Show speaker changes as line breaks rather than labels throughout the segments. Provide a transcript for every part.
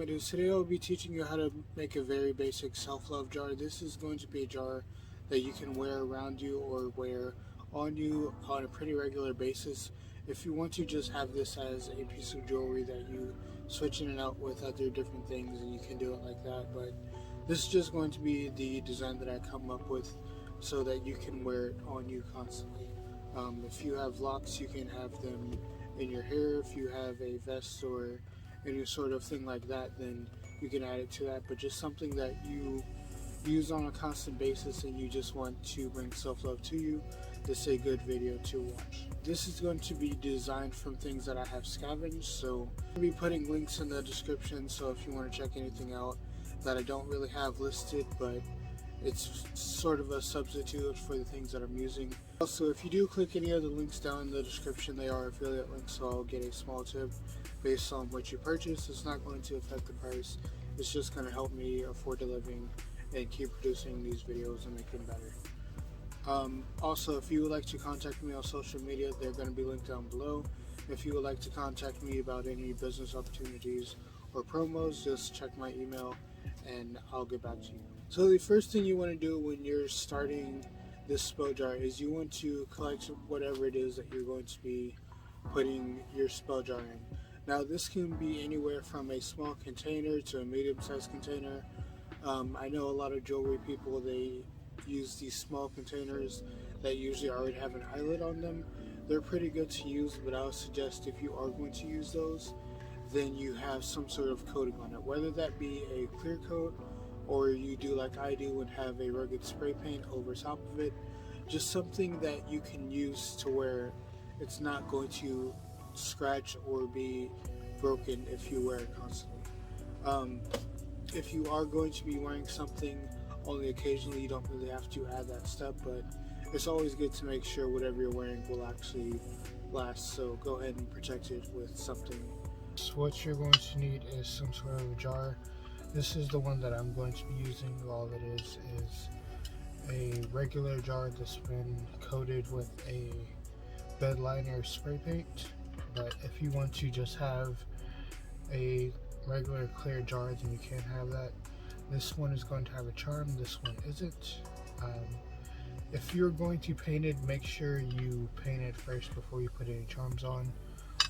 videos. Today I'll be teaching you how to make a very basic self-love jar. This is going to be a jar that you can wear around you or wear on you on a pretty regular basis. If you want to just have this as a piece of jewelry that you switch in and out with other different things, and you can do it like that, but this is just going to be the design that I come up with so that you can wear it on you constantly. If you have locks, you can have them in your hair. If you have a vest or any sort of thing like that, then you can add it to that. But just something that you use on a constant basis and you just want to bring self-love to you, this is a good video to watch. This is going to be designed from things that I have scavenged, so I'll be putting links in the description, so if you want to check anything out that I don't really have listed, but it's sort of a substitute for the things that I'm using. Also, if you do click any of the links down in the description, they are affiliate links, so I'll get a small tip based on what you purchase. It's not going to affect the price. It's just going to help me afford a living and keep producing these videos and make them better. Also, if you would like to contact me on social media, they're going to be linked down below. If you would like to contact me about any business opportunities or promos, just check my email and I'll get back to you. So the first thing you want to do when you're starting this spell jar is you want to collect whatever it is that you're going to be putting your spell jar in. Now this can be anywhere from a small container to a medium-sized container. I know a lot of jewelry people, they use these small containers that usually already have an eyelet on them. They're pretty good to use, but I would suggest if you are going to use those, then you have some sort of coating on it, whether that be a clear coat or you do like I do and have a rugged spray paint over top of it. Just something that you can use to where it's not going to scratch or be broken if you wear it constantly. If you are going to be wearing something only occasionally, you don't really have to add that step, but it's always good to make sure whatever you're wearing will actually last, so go ahead and protect it with something. So what you're going to need is some sort of a jar. This is the one that I'm going to be using. All it is a regular jar that's been coated with a bed liner spray paint. But if you want to just have a regular clear jar, then you can have that. This one is going to have a charm, this one isn't. If you're going to paint it, make sure you paint it first before you put any charms on.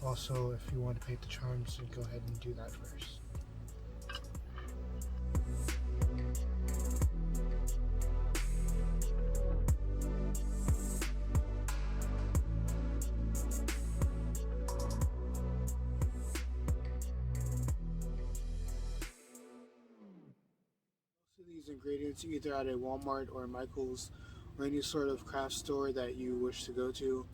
Also, if you want to paint the charms, then go ahead and do that first. These ingredients either at a Walmart or a Michael's or any sort of craft store that you wish to go to.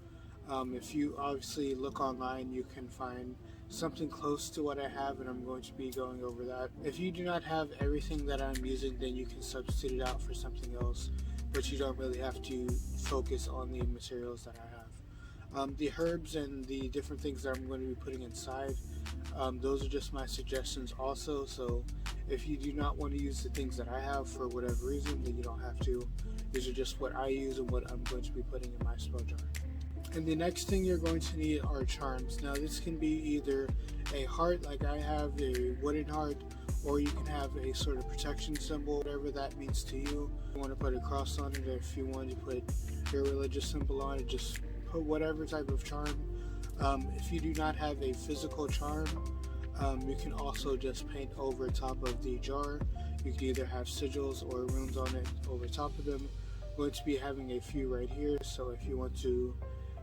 If you obviously look online, you can find something close to what I have, and I'm going to be going over that. If you do not have everything that I'm using, then you can substitute it out for something else, but you don't really have to focus on the materials that I have. The herbs and the different things that I'm going to be putting inside, those are just my suggestions also, so if you do not want to use the things that I have for whatever reason, then you don't have to. These are just what I use and what I'm going to be putting in my spell jar. And the next thing you're going to need are charms. Now this can be either a heart like I have, a wooden heart, or you can have a sort of protection symbol, whatever that means to you. If you want to put a cross on it, or if you want to put your religious symbol on it, just put whatever type of charm. If you do not have a physical charm, you can also just paint over top of the jar. You can either have sigils or runes on it over top of them. I'm going to be having a few right here, so if you want to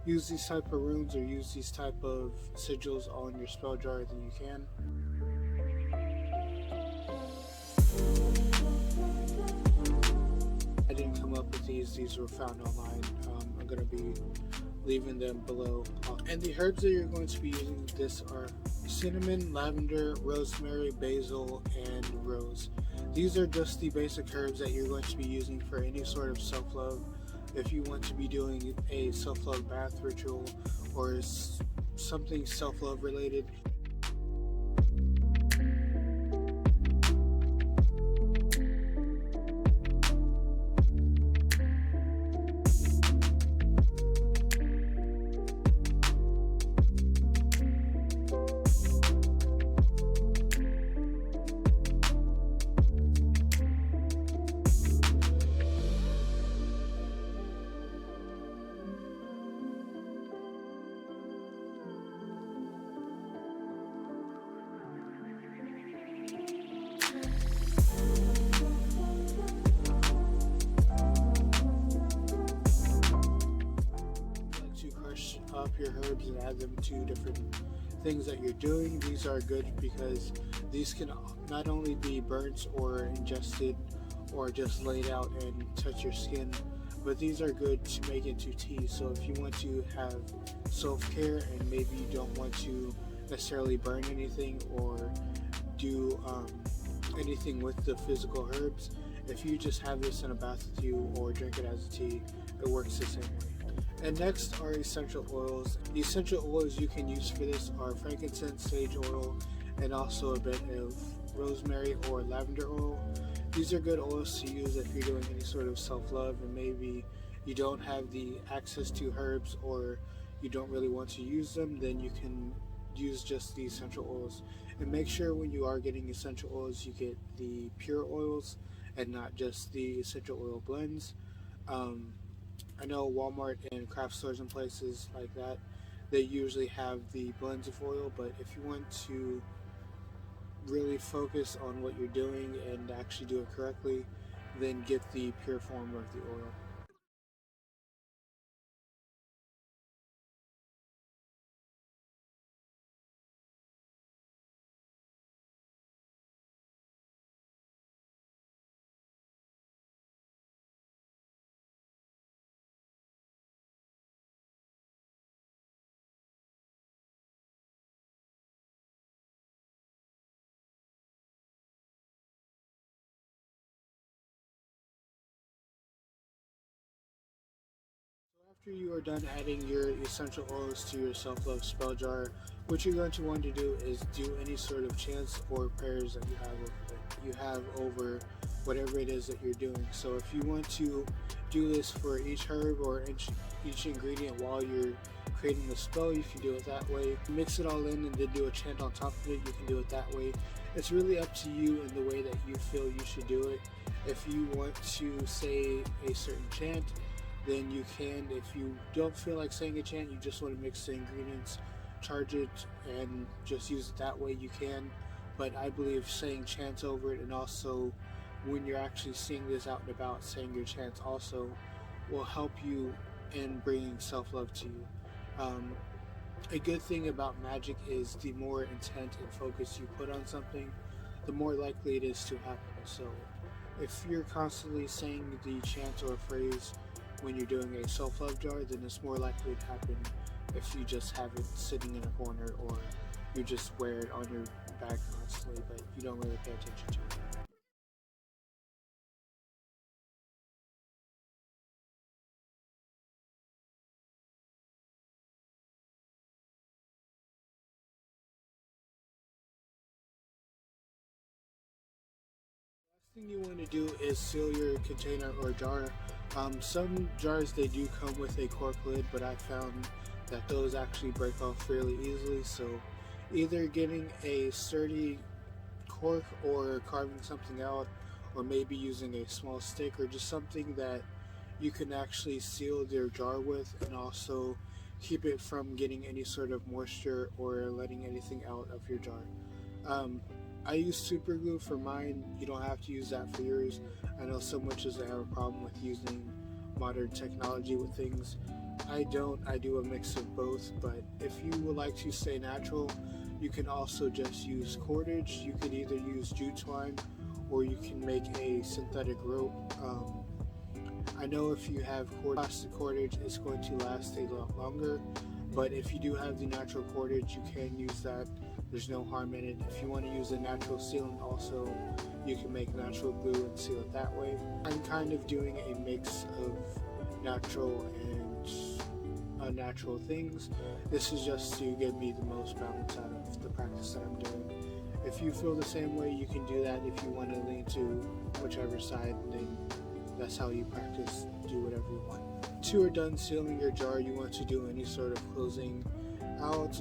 use these type of runes or use these type of sigils on your spell jar, then you can. I didn't come up with these were found online. I'm going to be leaving them below. And the herbs that you're going to be using with this are cinnamon, lavender, rosemary, basil, and rose. These are just the basic herbs that you're going to be using for any sort of self-love. If you want to be doing a self-love bath ritual or something self-love related. your herbs and add them to different things that you're doing. These are good because these can not only be burnt or ingested or just laid out and touch your skin, but these are good to make into tea. So if you want to have self-care and maybe you don't want to necessarily burn anything or do anything with the physical herbs, if you just have this in a bath with you or drink it as a tea, it works the same way. And next are essential oils. The essential oils you can use for this are frankincense, sage oil, and also a bit of rosemary or lavender oil. These are good oils to use if you're doing any sort of self-love and maybe you don't have the access to herbs or you don't really want to use them, then you can use just the essential oils. And make sure when you are getting essential oils you get the pure oils and not just the essential oil blends. I know Walmart and craft stores and places like that, they usually have the blends of oil, but if you want to really focus on what you're doing and actually do it correctly, then get the pure form of the oil. After you are done adding your essential oils to your self-love spell jar, what you're going to want to do is do any sort of chants or prayers that you have over whatever it is that you're doing. So if you want to do this for each herb or each ingredient while you're creating the spell, you can do it that way. Mix it all in and then do a chant on top of it, you can do it that way. It's really up to you in the way that you feel you should do it. If you want to say a certain chant, then you can. If you don't feel like saying a chant, you just want to mix the ingredients, charge it, and just use it that way, you can. But I believe saying chants over it, and also when you're actually seeing this out and about, saying your chants also will help you in bringing self-love to you. A good thing about magic is the more intent and focus you put on something, the more likely it is to happen. So if you're constantly saying the chant or phrase when you're doing a self-love jar, then it's more likely to happen if you just have it sitting in a corner or you just wear it on your back constantly, but you don't really pay attention to it. Last thing you want to do is seal your container or jar. Some jars, they do come with a cork lid, but I found that those actually break off fairly easily, so either getting a sturdy cork or carving something out, or maybe using a small stick or just something that you can actually seal your jar with and also keep it from getting any sort of moisture or letting anything out of your jar. Um, I use super glue for mine. You don't have to use that for yours. I know some witches that have a problem with using modern technology with things. I don't. I do a mix of both, but if you would like to stay natural, you can also just use cordage. You can either use jute twine or you can make a synthetic rope. I know if you have plastic cordage, it's going to last a lot longer, but if you do have the natural cordage, you can use that. There's no harm in it. If you want to use a natural sealant also, you can make natural glue and seal it that way. I'm kind of doing a mix of natural and unnatural things. This is just to give me the most balance out of the practice that I'm doing. If you feel the same way, you can do that. If you want to lean to whichever side, then that's how you practice. Do whatever you want. Once you are done sealing your jar, you want to do any sort of closing out.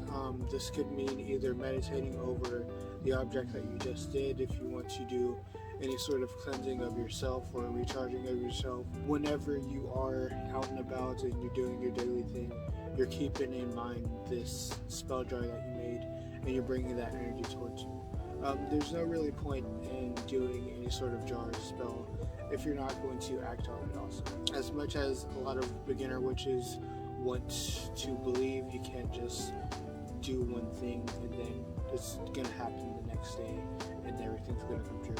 This could mean either meditating over the object that you just did, if you want to do any sort of cleansing of yourself or recharging of yourself. Whenever you are out and about and you're doing your daily thing, you're keeping in mind this spell jar that you made and you're bringing that energy towards you. There's no really point in doing any sort of jar spell if you're not going to act on it also. As much as a lot of beginner witches want to believe. You can't just do one thing and then it's gonna happen the next day and everything's gonna come true.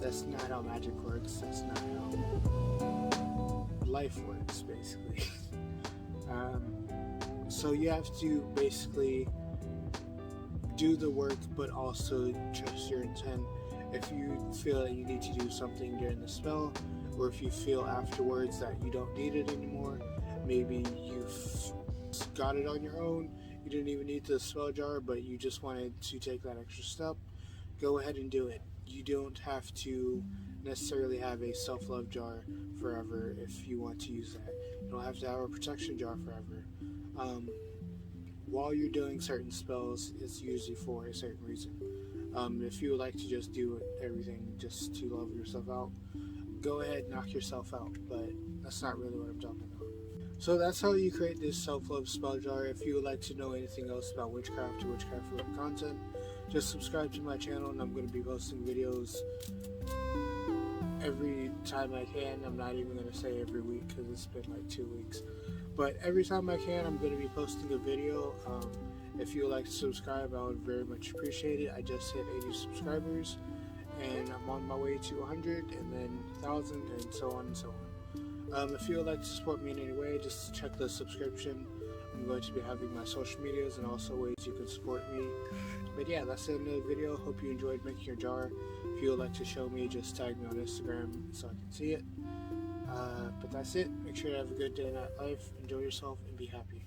That's not how magic works. That's not how life works, basically. So you have to basically do the work, but also trust your intent. If you feel that you need to do something during the spell, or if you feel afterwards that you don't need it anymore, maybe you've got it on your own, you didn't even need the spell jar, but you just wanted to take that extra step, go ahead and do it. You don't have to necessarily have a self-love jar forever if you want to use that. You don't have to have a protection jar forever. While you're doing certain spells, it's usually for a certain reason. If you would like to just do everything just to love yourself out, go ahead and knock yourself out, but that's not really what I'm talking about. So that's how you create this self-love spell jar. If you would like to know anything else about witchcraft or witchcraft content, just subscribe to my channel, and I'm going to be posting videos every time I can. I'm not even going to say every week because it's been like 2 weeks, but every time I can, I'm going to be posting a video. If you would like to subscribe, I would very much appreciate it. I just hit 80 subscribers, and I'm on my way to 100, and then 1,000, and so on and so on. If you would like to support me in any way, just check the subscription. I'm going to be having my social medias and also ways you can support me. But yeah, that's the end of the video. Hope you enjoyed making your jar. If you would like to show me, just tag me on Instagram so I can see it. But that's it. Make sure you have a good day in that life. Enjoy yourself and be happy.